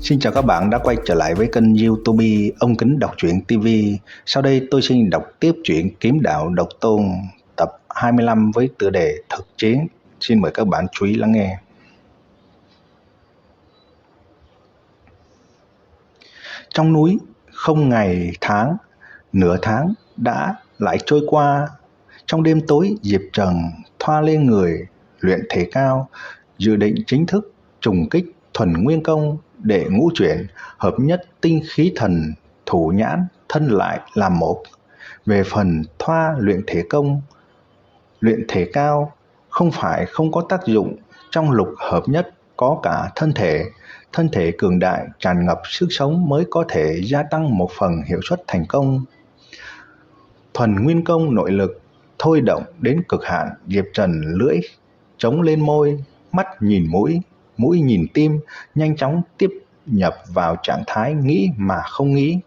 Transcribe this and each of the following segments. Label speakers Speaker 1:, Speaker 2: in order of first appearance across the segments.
Speaker 1: Xin chào các bạn đã quay trở lại với kênh YouTube Ông Kính Đọc Truyện TV. Sau đây tôi xin đọc tiếp truyện Kiếm Đạo Độc Tôn tập 25 với tựa đề Thực Chiến. Xin mời các bạn chú ý lắng nghe. Trong núi, không ngày tháng, nửa tháng đã lại trôi qua. Trong đêm tối, Diệp Trần thoa lên người, luyện thể cao, dự định chính thức trùng kích Thuần Nguyên Công để ngũ chuyển hợp nhất tinh khí thần thủ nhãn thân lại làm một. Về phần thoa luyện thể công, luyện thể cao không phải không có tác dụng. Trong lục hợp nhất có cả thân thể cường đại tràn ngập sức sống mới có thể gia tăng một phần hiệu suất thành công. Thuần Nguyên Công nội lực thôi động đến cực hạn, Diệp Trần lưỡi chống lên môi, mắt nhìn mũi, mũi nhìn tim, nhanh chóng tiếp nhập vào trạng thái nghĩ mà không nghĩ.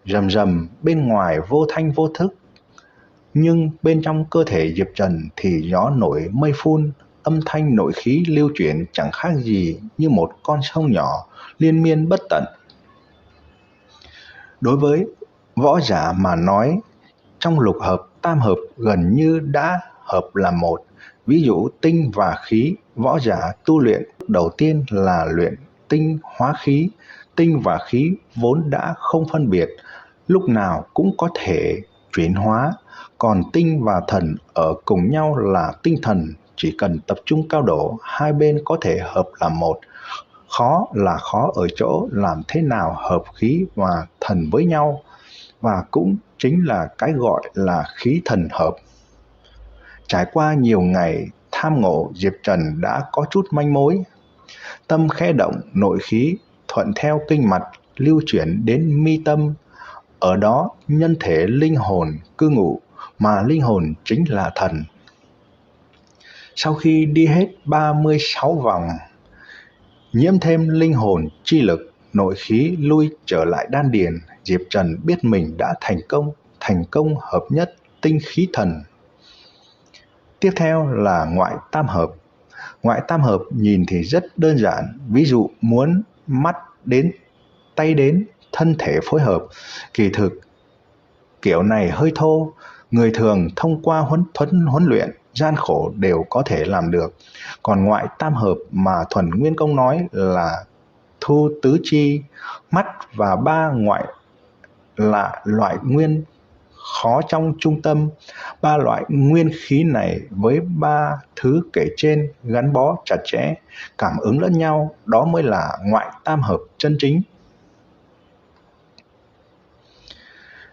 Speaker 1: Rầm rầm bên ngoài vô thanh vô thức, nhưng bên trong cơ thể Diệp Trần thì gió nổi mây phun, âm thanh nội khí lưu chuyển chẳng khác gì như một con sông nhỏ liên miên bất tận. Đối với võ giả mà nói, trong lục hợp tam hợp gần như đã hợp làm một. Ví dụ tinh và khí, võ giả tu luyện đầu tiên là luyện tinh hóa khí. Tinh và khí vốn đã không phân biệt, lúc nào cũng có thể chuyển hóa. Còn tinh và thần ở cùng nhau là tinh thần, chỉ cần tập trung cao độ, hai bên có thể hợp làm một. Khó là khó ở chỗ làm thế nào hợp khí và thần với nhau, và cũng chính là cái gọi là khí thần hợp. Trải qua nhiều ngày tham ngộ, Diệp Trần đã có chút manh mối. Tâm khẽ động, nội khí thuận theo kinh mạch lưu chuyển đến mi tâm. Ở đó nhân thể linh hồn cư ngụ, mà linh hồn chính là thần. Sau khi đi hết 36 vòng, nhiễm thêm linh hồn chi lực, nội khí lui trở lại đan điền, Diệp Trần biết mình đã thành công hợp nhất tinh khí thần. Tiếp theo là ngoại tam hợp. Ngoại tam hợp nhìn thì rất đơn giản, ví dụ muốn mắt đến, tay đến, thân thể phối hợp. Kỳ thực kiểu này hơi thô, người thường thông qua huấn luyện gian khổ đều có thể làm được. Còn ngoại tam hợp mà Thuần Nguyên Công nói là thu tứ chi, mắt và ba ngoại là loại nguyên khó trong trung tâm. Ba loại nguyên khí này với ba thứ kể trên gắn bó chặt chẽ, cảm ứng lẫn nhau, đó mới là ngoại tam hợp chân chính.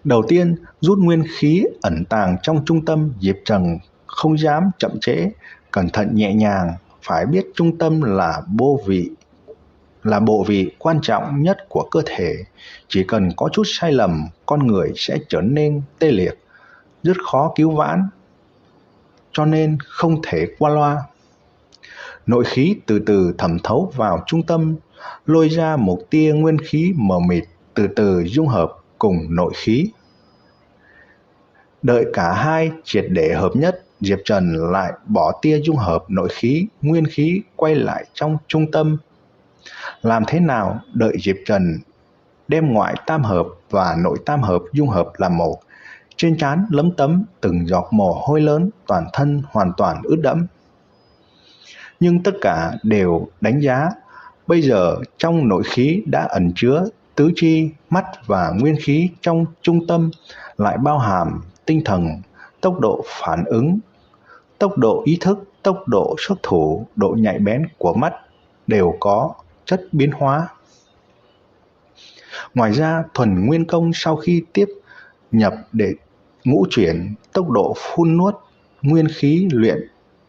Speaker 1: Đầu tiên, rút nguyên khí ẩn tàng trong trung tâm. Diệp Trần không dám chậm trễ, cẩn thận nhẹ nhàng, phải biết trung tâm là bộ vị quan trọng nhất của cơ thể. Chỉ cần có chút sai lầm, con người sẽ trở nên tê liệt, rất khó cứu vãn, cho nên không thể qua loa. Nội khí từ từ thẩm thấu vào trung tâm, lôi ra một tia nguyên khí mờ mịt, từ từ dung hợp cùng nội khí. Đợi cả hai triệt để hợp nhất, Diệp Trần lại bỏ tia dung hợp nội khí, nguyên khí quay lại trong trung tâm. Làm thế nào đợi Diệp Trần đem ngoại tam hợp và nội tam hợp dung hợp làm một? Trên trán lấm tấm từng giọt mồ hôi lớn, toàn thân hoàn toàn ướt đẫm. Nhưng tất cả đều đánh giá, bây giờ trong nội khí đã ẩn chứa tứ chi, mắt và nguyên khí trong trung tâm, lại bao hàm tinh thần, tốc độ phản ứng, tốc độ ý thức, tốc độ xuất thủ, độ nhạy bén của mắt đều có chất biến hóa. Ngoài ra, Thuần Nguyên Công sau khi tiếp nhập để ngũ chuyển, tốc độ phun nuốt nguyên khí luyện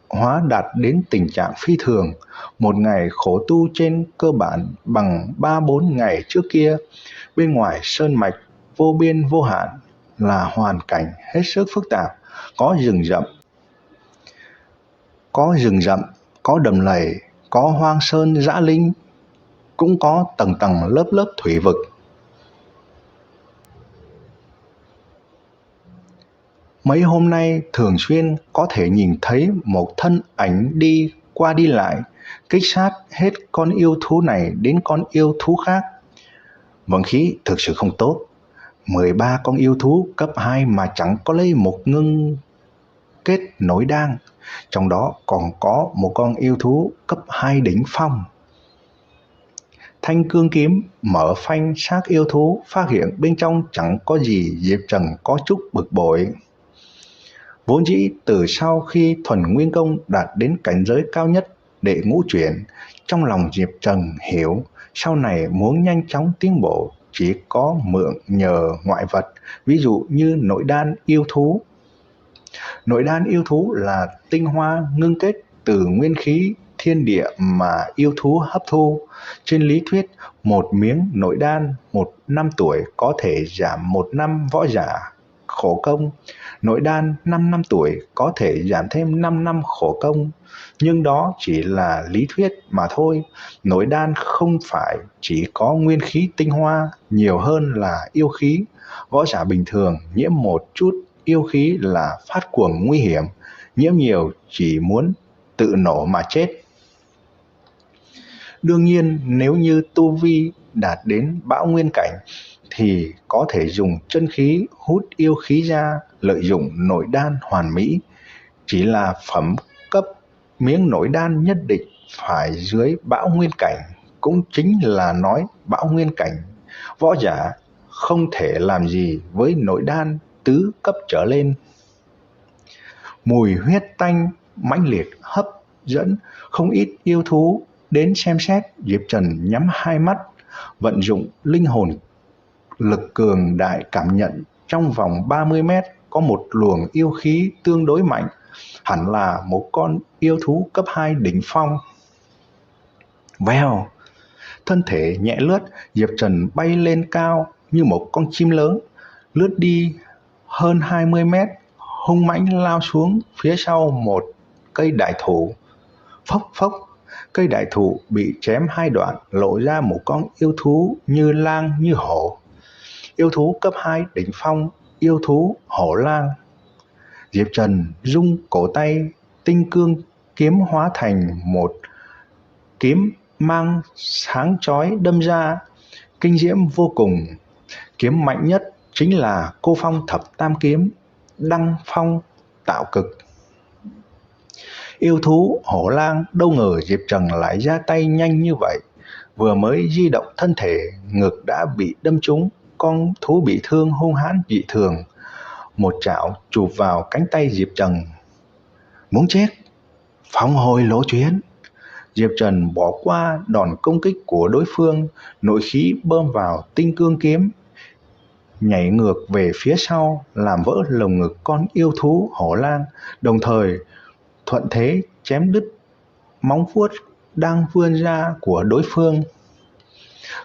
Speaker 1: hóa đạt đến tình trạng phi thường. Một ngày khổ tu trên cơ bản bằng 3-4 ngày trước kia. Bên ngoài sơn mạch vô biên vô hạn là hoàn cảnh hết sức phức tạp, có rừng rậm, có đầm lầy, có hoang sơn dã linh, cũng có tầng tầng lớp lớp thủy vực. Mấy hôm nay thường xuyên có thể nhìn thấy một thân ảnh đi qua đi lại, kích sát hết con yêu thú này đến con yêu thú khác, Vận khí thực sự không tốt. 13 con yêu thú cấp 2 mà chẳng có lấy một ngưng kết nổi đan, trong đó còn có một con yêu thú cấp 2 đỉnh phong. Thanh cương kiếm mở phanh xác yêu thú, phát hiện bên trong chẳng có gì, Diệp Trần có chút bực bội. Vốn dĩ từ sau khi thuần nguyên công đạt đến cảnh giới cao nhất đệ ngũ chuyển, trong lòng Diệp Trần hiểu sau này muốn nhanh chóng tiến bộ chỉ có mượn nhờ ngoại vật, ví dụ như nội đan yêu thú. Nội đan yêu thú là tinh hoa ngưng kết từ nguyên khí thiên địa mà yêu thú hấp thu. Trên lý thuyết, một miếng nội đan 1 năm tuổi có thể giảm 1 năm võ giả khổ công. Nội đan 5 năm tuổi có thể giảm thêm 5 năm khổ công. Nhưng đó chỉ là lý thuyết mà thôi. Nội đan không phải chỉ có nguyên khí tinh hoa, nhiều hơn là yêu khí. Võ giả bình thường nhiễm một chút yêu khí là phát cuồng nguy hiểm, nhiễm nhiều chỉ muốn tự nổ mà chết. Đương nhiên, nếu như tu vi đạt đến bão nguyên cảnh thì có thể dùng chân khí hút yêu khí ra, lợi dụng nội đan hoàn mỹ. Chỉ là phẩm cấp miếng nội đan nhất định phải dưới bão nguyên cảnh, cũng chính là nói bão nguyên cảnh võ giả không thể làm gì với nội đan tứ cấp trở lên. Mùi huyết tanh mãnh liệt hấp dẫn không ít yêu thú đến xem xét. Diệp Trần nhắm hai mắt, vận dụng linh hồn lực cường đại, cảm nhận trong vòng 30 mét có một luồng yêu khí tương đối mạnh, hẳn là một con yêu thú cấp 2 đỉnh phong. Vèo, thân thể nhẹ lướt, Diệp Trần bay lên cao như một con chim lớn, lướt đi hơn 20 mét, hung mãnh lao xuống phía sau một cây đại thụ. Phốc phốc, cây đại thụ bị chém hai đoạn, lộ ra một con yêu thú như lang như hổ. Yêu thú cấp 2 đỉnh phong, yêu thú hổ lang. Diệp Trần rung cổ tay, tinh cương kiếm hóa thành một kiếm mang sáng chói đâm ra, kinh diễm vô cùng. Kiếm mạnh nhất chính là Cô Phong Thập Tam Kiếm, đăng phong tạo cực. Yêu thú hổ lang đâu ngờ Diệp Trần lại ra tay nhanh như vậy, vừa mới di động thân thể, ngực đã bị đâm trúng. Con thú bị thương hung hãn dị thường, một chảo chụp vào cánh tay Diệp Trần. Muốn chết, phóng hồi lộ chuyến. Diệp Trần bỏ qua đòn công kích của đối phương, nội khí bơm vào tinh cương kiếm, nhảy ngược về phía sau, làm vỡ lồng ngực con yêu thú hổ lang, đồng thời thuận thế chém đứt móng vuốt đang vươn ra của đối phương.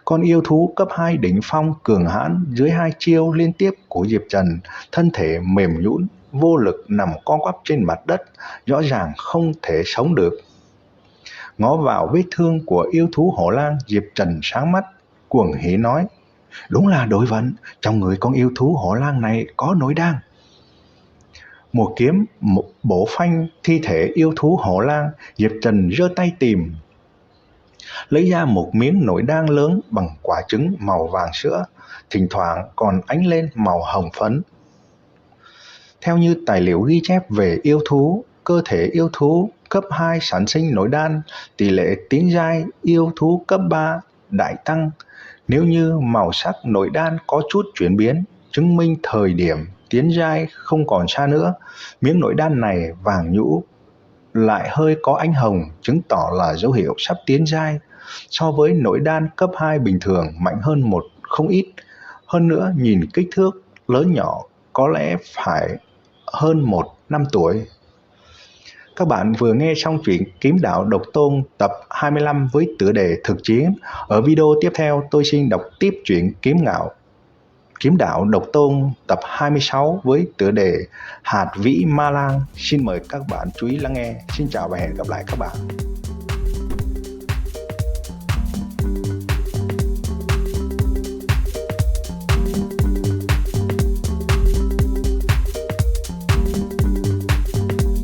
Speaker 1: Con yêu thú cấp 2 đỉnh phong cường hãn dưới hai chiêu liên tiếp của Diệp Trần, thân thể mềm nhũn, vô lực nằm co quắp trên mặt đất, rõ ràng không thể sống được. Ngó vào vết thương của yêu thú hổ lang, Diệp Trần sáng mắt, cuồng hỉ nói: đúng là đối vận, trong người con yêu thú hổ lang này có nội đan. Một kiếm bổ phanh thi thể yêu thú hổ lang, Diệp Trần giơ tay tìm, lấy ra một miếng nội đan lớn bằng quả trứng màu vàng sữa, thỉnh thoảng còn ánh lên màu hồng phấn. Theo như tài liệu ghi chép về yêu thú, cơ thể yêu thú cấp 2 sản sinh nội đan, tỷ lệ tiến giai yêu thú cấp 3 đại tăng. Nếu như màu sắc nội đan có chút chuyển biến, chứng minh thời điểm tiến giai không còn xa nữa. Miếng nội đan này vàng nhũ lại hơi có ánh hồng, chứng tỏ là dấu hiệu sắp tiến giai. So với nội đan cấp 2 bình thường mạnh hơn một không ít. Hơn nữa nhìn kích thước lớn nhỏ có lẽ phải hơn 1 năm tuổi. Các bạn vừa nghe xong truyện Kiếm Đạo Độc Tôn tập 25 với tựa đề thực chiến. Ở video tiếp theo tôi xin đọc tiếp truyện Kiếm Đạo Độc Tôn tập 26 với tựa đề Hạt Vĩ Ma Lang. Xin mời các bạn chú ý lắng nghe. Xin chào và hẹn gặp lại các bạn.